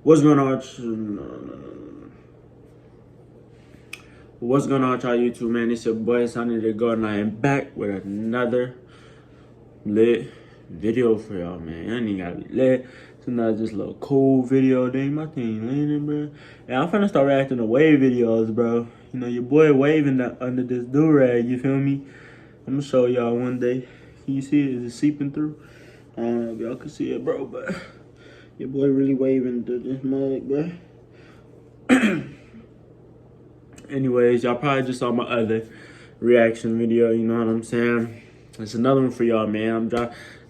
What's going on? What's going on, y'all YouTube, man? It's your boy sanithegoat, and I am back with another lit video for y'all, man. I ain't gotta be lit. It's another just little cool video. Dang, my thing landing, bro. And I'm finna start reacting to wave videos, bro. You know, your boy waving under this do-rag, you feel me? I'm gonna show y'all one day. Can you see it? Is it seeping through? I don't know if y'all can see it, bro, but your boy really waving through this mug, bro. Anyways, y'all probably just saw my other reaction video, you know what I'm saying? It's another one for y'all, man.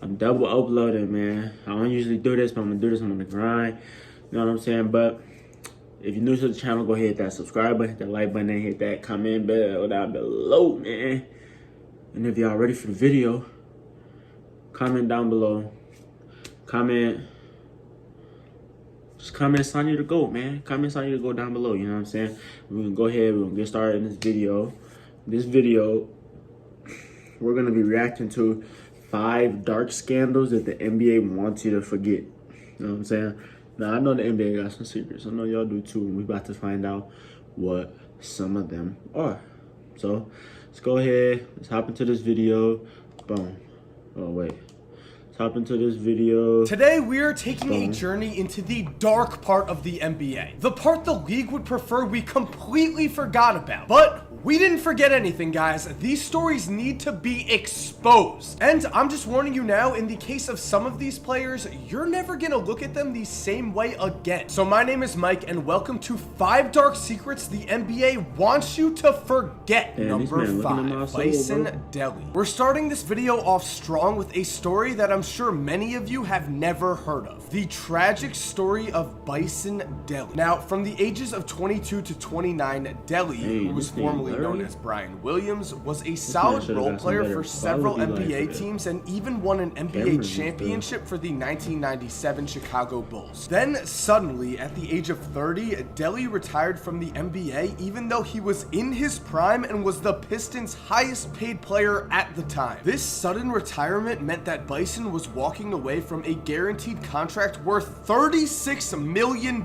I'm double uploading, man. I don't usually do this, but I'm gonna do this on the grind. You know what I'm saying? But if you're new to the channel, go ahead, hit that subscribe button, hit that like button, and hit that comment bell down below, man. And if y'all ready for the video, comment down below. Just comment sanithegoat, man. Comment sanithegoat down below, you know what I'm saying? We're gonna go ahead, we're gonna get started in this video. We're gonna be reacting to 5 dark scandals that the NBA wants you to forget. You know what I'm saying? Now, I know the NBA got some secrets. I know y'all do too, and we're about to find out what some of them are. So, let's go ahead, let's hop into this video. Boom. Oh, wait. Hop into this video. Today we are taking a journey into the dark part of the NBA. The part the league would prefer we completely forgot about. But we didn't forget anything, guys. These stories need to be exposed. And I'm just warning you now, in the case of some of these players, you're never gonna look at them the same way again. So my name is Mike, and welcome to 5 dark secrets the NBA wants you to forget. Number 5, Bison Death. We're starting this video off strong with a story that I'm sure many of you have never heard of. The tragic story of Bison Death. Now, from the ages of 22 to 29, Death, who was formerly known as Brian Williams, was a solid role player for several NBA teams and even won an NBA championship for the 1997 Chicago Bulls. Then, suddenly, at the age of 30, Death retired from the NBA even though he was in his prime and was the Pistons' highest paid player at the time. This sudden retirement meant that Bison was walking away from a guaranteed contract worth $36 million,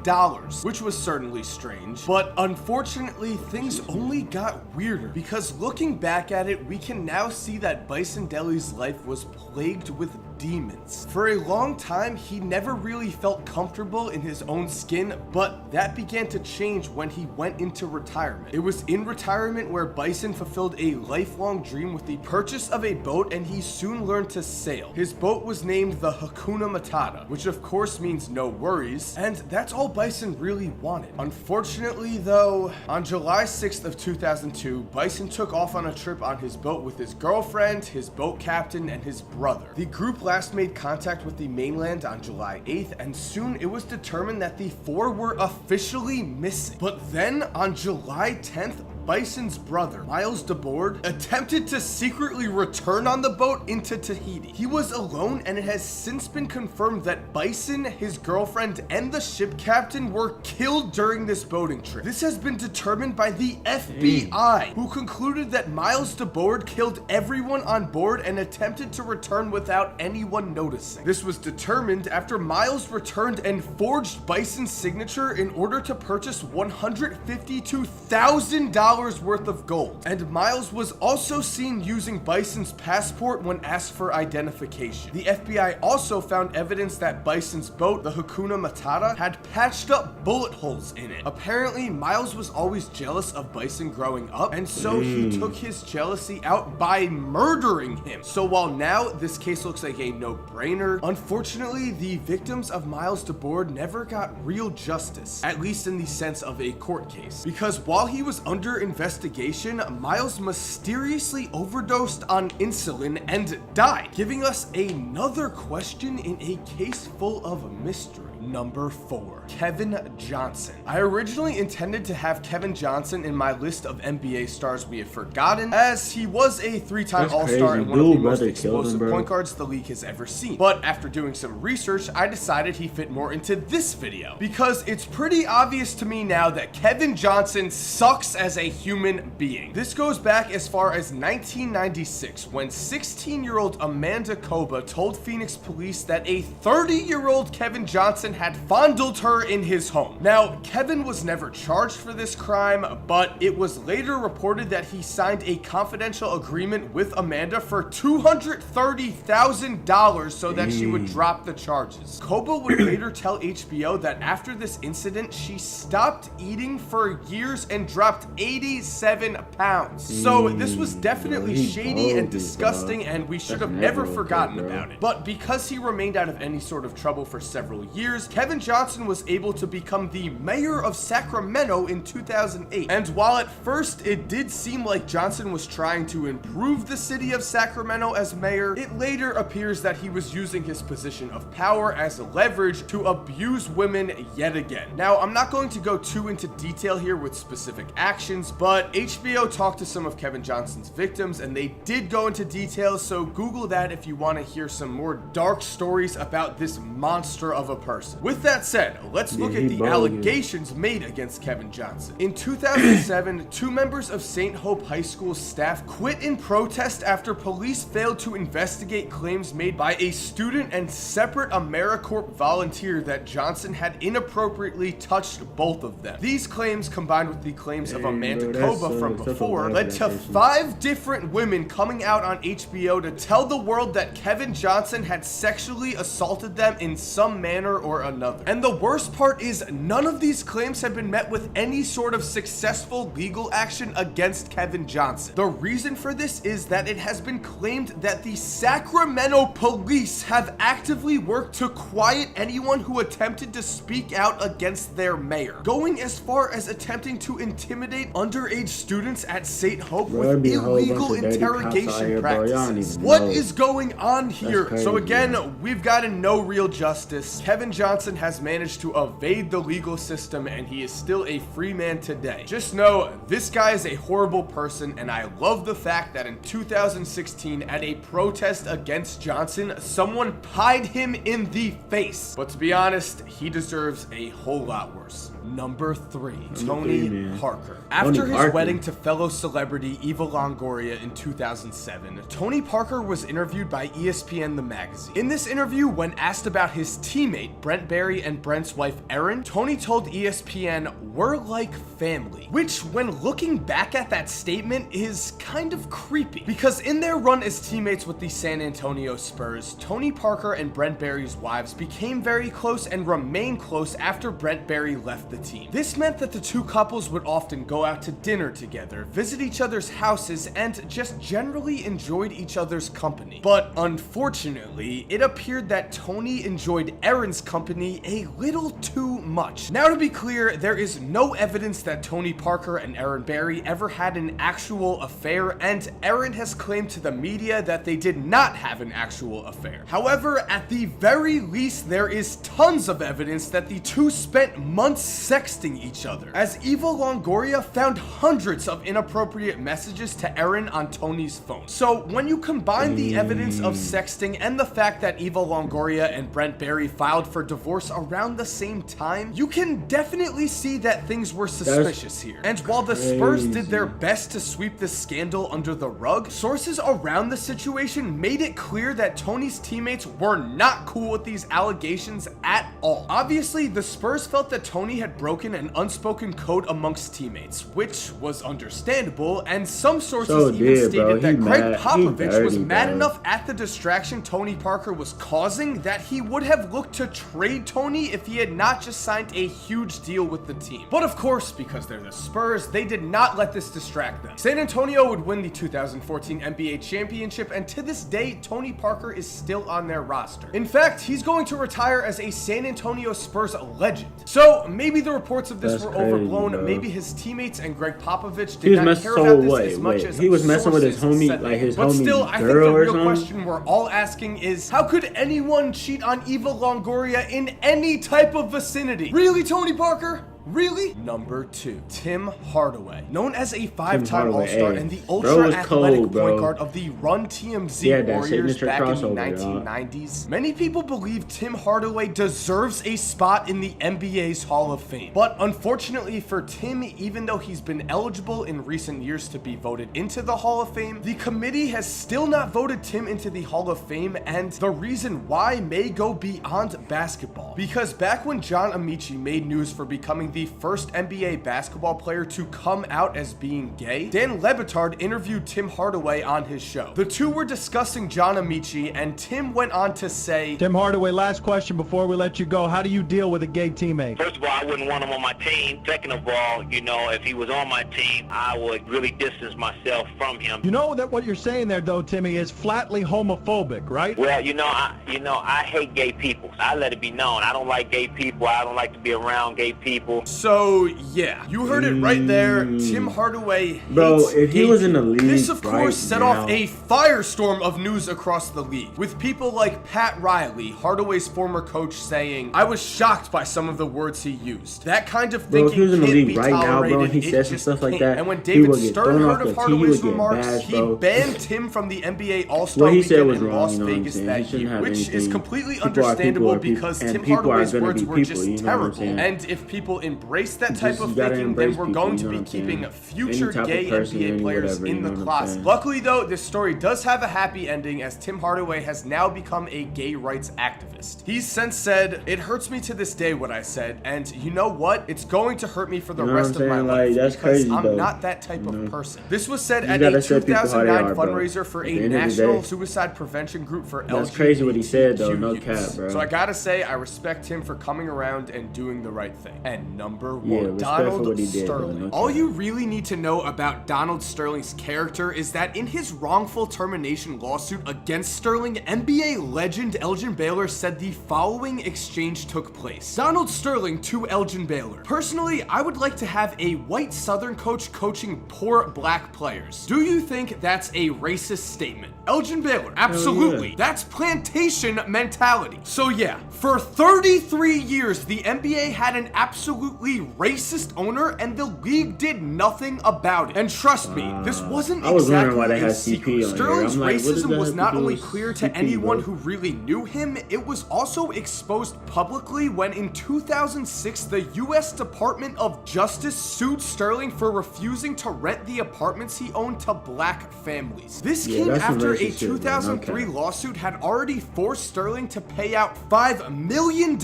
which was certainly strange. But unfortunately, things only got weirder, because looking back at it, we can now see that Bison Death's life was plagued with demons. For a long time, he never really felt comfortable in his own skin, but that began to change when he went into retirement. It was in retirement where Bison fulfilled a lifelong dream with the purchase of a boat, and he soon learned to sail. His boat was named the Hakuna Matata, which of course means no worries, and that's all Bison really wanted. Unfortunately though, on July 6th of 2002, Bison took off on a trip on his boat with his girlfriend, his boat captain, and his brother. The group last made contact with the mainland on July 8th, and soon it was determined that the 4 were officially missing. But then on July 10th, Bison's brother, Miles DeBoard, attempted to secretly return on the boat into Tahiti. He was alone, and it has since been confirmed that Bison, his girlfriend, and the ship captain were killed during this boating trip. This has been determined by the FBI, who concluded that Miles DeBoard killed everyone on board and attempted to return without anyone noticing. This was determined after Miles returned and forged Bison's signature in order to purchase $152,000 worth of gold. And Miles was also seen using Bison's passport when asked for identification. The FBI also found evidence that Bison's boat, the Hakuna Matata, had patched up bullet holes in it. Apparently, Miles was always jealous of Bison growing up, and so he took his jealousy out by murdering him. So while now this case looks like a no-brainer, unfortunately, the victims of Miles DeBoard never got real justice, at least in the sense of a court case. Because while he was under investigation, Miles mysteriously overdosed on insulin and died, giving us another question in a case full of mystery. Number 4, Kevin Johnson. I originally intended to have Kevin Johnson in my list of NBA stars we have forgotten, as he was a 3-time All-Star and one of the most explosive point guards the league has ever seen. But after doing some research, I decided he fit more into this video, because it's pretty obvious to me now that Kevin Johnson sucks as a human being. This goes back as far as 1996, when 16-year-old Amanda Koba told Phoenix police that a 30-year-old Kevin Johnson Johnson had fondled her in his home. Now, Kevin was never charged for this crime, but it was later reported that he signed a confidential agreement with Amanda for $230,000 so that she would drop the charges. Koba would later tell HBO that after this incident, she stopped eating for years and dropped 87 pounds. So this was definitely shady and disgusting, and we should have never forgotten about it. But because he remained out of any sort of trouble for several years, Kevin Johnson was able to become the mayor of Sacramento in 2008. And while at first it did seem like Johnson was trying to improve the city of Sacramento as mayor, it later appears that he was using his position of power as leverage to abuse women yet again. Now, I'm not going to go too into detail here with specific actions, but HBO talked to some of Kevin Johnson's victims and they did go into details, so Google that if you want to hear some more dark stories about this monster of a person. With that said, let's look at the allegations made against Kevin Johnson. In 2007, two members of St. Hope High School staff quit in protest after police failed to investigate claims made by a student and separate AmeriCorps volunteer that Johnson had inappropriately touched both of them. These claims, combined with the claims of Amanda Koba from before, led to 5 different women coming out on HBO to tell the world that Kevin Johnson had sexually assaulted them in some manner or another. And the worst part is none of these claims have been met with any sort of successful legal action against Kevin Johnson. The reason for this is that it has been claimed that the Sacramento police have actively worked to quiet anyone who attempted to speak out against their mayor, going as far as attempting to intimidate underage students at St. Hope with illegal interrogation practices. What is going on here? So again, we've gotten no real justice. Kevin Johnson has managed to evade the legal system and he is still a free man today. Just know this guy is a horrible person, and I love the fact that in 2016 at a protest against Johnson, someone pied him in the face. But to be honest, he deserves a whole lot worse. Number 3, Tony Parker. After his wedding to fellow celebrity Eva Longoria in 2007, Tony Parker was interviewed by ESPN The Magazine. In this interview, when asked about his teammate Brent Barry and Brent's wife Erin, Tony told ESPN, "We're like family," which, when looking back at that statement, is kind of creepy. Because in their run as teammates with the San Antonio Spurs, Tony Parker and Brent Barry's wives became very close and remained close after Brent Barry left the team. This meant that the two couples would often go out to dinner together, visit each other's houses, and just generally enjoyed each other's company. But unfortunately, it appeared that Tony enjoyed Erin's company a little too much. Now, to be clear, there is no evidence that Tony Parker and Erin Barry ever had an actual affair, and Erin has claimed to the media that they did not have an actual affair. However, at the very least, there is tons of evidence that the two spent months sexting each other, as Eva Longoria found hundreds of inappropriate messages to Erin on Tony's phone. So when you combine the evidence of sexting and the fact that Eva Longoria and Brent Barry filed for divorce around the same time, you can definitely see that things were suspicious here. And while the Spurs did their best to sweep this scandal under the rug, sources around the situation made it clear that Tony's teammates were not cool with these allegations at all. Obviously, the Spurs felt that Tony had broken an unspoken code amongst teammates, which was understandable, and some sources even stated that Greg Popovich was mad enough at the distraction Tony Parker was causing that he would have looked to trade Tony if he had not just signed a huge deal with the team. But of course, because they're the Spurs, they did not let this distract them. San Antonio would win the 2014 NBA championship, and to this day, Tony Parker is still on their roster. In fact, he's going to retire as a San Antonio Spurs legend. So maybe the reports of this were overblown. Maybe his teammates and Greg Popovich did not care about this as much as he was messing with his homie, like his homie. But still, I think the real question we're all asking is, how could anyone cheat on Eva Longoria in any type of vicinity? Really, Tony Parker? Really? Number 2, Tim Hardaway. Known as a 5-time Hardaway, All-Star hey, and the bro was ultra-athletic cold, bro. point guard of the Run TMZ Yeah, that Warriors signature back in the crossover, 1990s, many people believe Tim Hardaway deserves a spot in the NBA's Hall of Fame. But unfortunately for Tim, even though he's been eligible in recent years to be voted into the Hall of Fame, the committee has still not voted Tim into the Hall of Fame, and the reason why may go beyond basketball. Because back when John Amici made news for becoming the first NBA basketball player to come out as being gay, Dan Le Batard interviewed Tim Hardaway on his show. The two were discussing John Amici, and Tim went on to say, Tim Hardaway, last question before we let you go. How do you deal with a gay teammate? First of all, I wouldn't want him on my team. Second of all, you know, if he was on my team, I would really distance myself from him. You know that what you're saying there, though, Timmy, is flatly homophobic, right? Well, I hate gay people. I let it be known. I don't like gay people. I don't like to be around gay people. So, yeah, you heard it right there. Tim Hardaway hates Bro, if he gay was in the people. league This, of right course, set now- off a firestorm of news across the league, with people like Pat Riley, Hardaway's former coach, saying, I was shocked by some of the words he used. That kind of Bro, if thinking he was in the can't league be right now, tolerated. bro, he It said some just stuff like can't. that, And when he David would get Stern thrown heard off of the team, he Hardaway's would get remarks, bashed, he bro. banned Tim from the NBA All-Star What he said Weekend was in wrong, Las you know what I'm Vegas saying? that He shouldn't year, have which is anything. completely People are people understandable are people, because and Tim people are Hardaway's gonna words be were people, just you know what I'm terrible. saying? And if people embrace that Just- type of you gotta thinking, embrace then we're people, going you to know be what I'm keeping saying? future Any type of gay person, NBA any players whatever, in you the know what I'm class. saying? Luckily, though, this story does have a happy ending, as Tim Hardaway has now become a gay rights activist. He's since said, it hurts me to this day what I said, and you know what? It's going to hurt me for the You know what rest I'm of my saying? life Like, that's because crazy, I'm though. not that type of person. This was said You at gotta a show people how they 2009 are, bro. fundraiser for At a the end of the national day. suicide prevention group for That's crazy what he said, though. No LGBTQ cap, bro. So I gotta say, I respect him for coming around and doing the right thing. And number Yeah, one, respect for Donald what he did, bro. Sterling. No All cap. you really need to know about Donald Sterling's character is that in his wrongful termination lawsuit against Sterling, NBA legend Elgin Baylor said the following exchange took place. Donald Sterling to Elgin Baylor. Personally, I would like to have a white Southern coach coaching poor black players. Do you think that's a racist statement? Elgin Baylor, absolutely. yeah. That's plantation mentality. So yeah, for 33 years, the NBA had an absolutely racist owner and the league did nothing about it. And trust me, this wasn't I was wondering exactly why they a had secret. CP on here. Sterling's I'm like, what does that racism was have to not do only with clear to CP, anyone bro? who really knew him, it was also exposed publicly when in 2006, the US Department of Justice sued Sterling for refusing to rent the apartments he owned to black families. This Yeah, came that's some after a racist shit, bro. No 2003 cap. lawsuit had already forced Sterling to pay out $5 million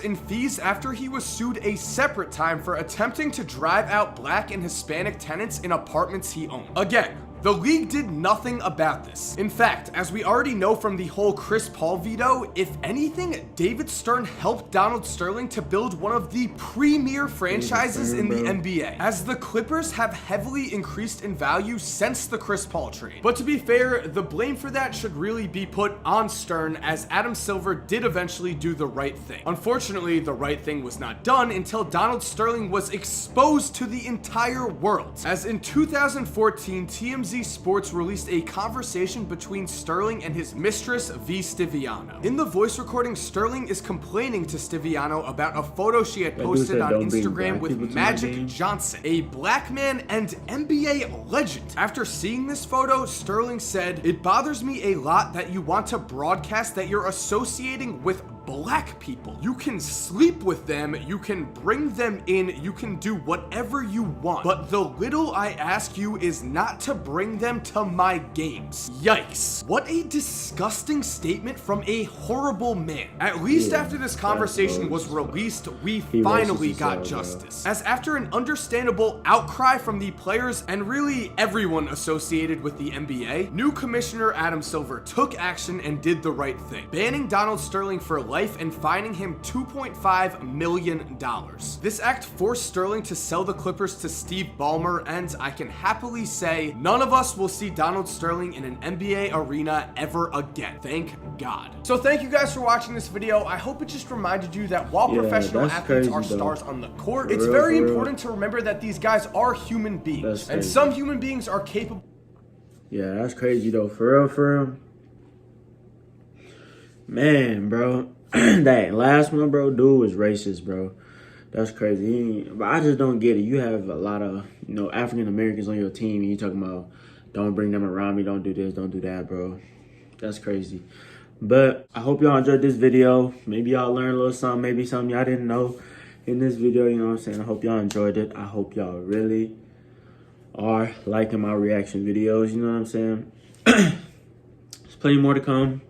in fees after he was sued a separate time for attempting to drive out black and Hispanic tenants in apartments he owned. Again, the league did nothing about this. In fact, as we already know from the whole Chris Paul veto, if anything, David Stern helped Donald Sterling to build one of the premier franchises in the NBA, as the Clippers have heavily increased in value since the Chris Paul trade. But to be fair, the blame for that should really be put on Stern, as Adam Silver did eventually do the right thing. Unfortunately, the right thing was not done until Donald Sterling was exposed to the entire world, as in 2014, TMZ Sports released a conversation between Sterling and his mistress, V. Stiviano. In the voice recording, Sterling is complaining to Stiviano about a photo she had That dude posted said, on "Don't bring Instagram black with people to my Magic game." Johnson, a black man and NBA legend. After seeing this photo, Sterling said, "It bothers me a lot that you want to broadcast that you're associating with black people. You can sleep with them, you can bring them in, you can do whatever you want. But the little I ask you is not to bring them to my games." Yikes. What a disgusting statement from a horrible man. At least Yeah, after this conversation was released, we He finally racist got as hell, bro. justice. As after an understandable outcry from the players and really everyone associated with the NBA, new commissioner Adam Silver took action and did the right thing, banning Donald Sterling for life and fining him $2.5 million. This act forced Sterling to sell the Clippers to Steve Ballmer, and I can happily say none of us will see Donald Sterling in an NBA arena ever again. Thank God. So thank you guys for watching this video. I hope it just reminded you that while Yeah, professional that's athletes crazy, are though. stars on the court, For it's real, very for real. important to remember that these guys are human beings. That's And crazy. some human beings are capable. Yeah, that's crazy though. For real, for real. Man, bro. That last one, bro, dude was racist, bro. That's crazy. But I just don't get it. You have a lot of, you know, African Americans on your team, and you talking about don't bring them around me, don't do this, don't do that, bro. That's crazy. But I hope y'all enjoyed this video. Maybe y'all learned a little something, maybe something y'all didn't know in this video, you know what I'm saying? I hope y'all enjoyed it. I hope y'all really are liking my reaction videos, you know what I'm saying? There's plenty more to come.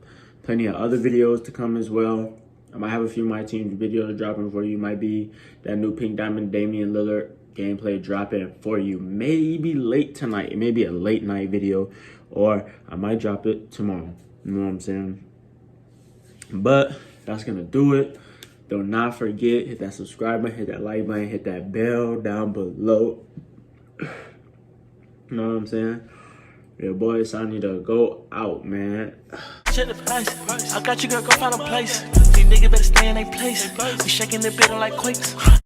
Plenty of other videos to come as well. I might have a few of my team videos dropping for you. Might be that new Pink Diamond Damian Lillard gameplay dropping for you. Maybe late tonight. It may be a late night video. Or I might drop it tomorrow. You know what I'm saying? But that's going to do it. Do not forget, hit that subscribe button, hit that like button, hit that bell down below. You know what I'm saying? Your boy sanithegoat out, man. Check the price. I got you, girl. Go find a place. These niggas better stay in their place. We shaking the building like quakes.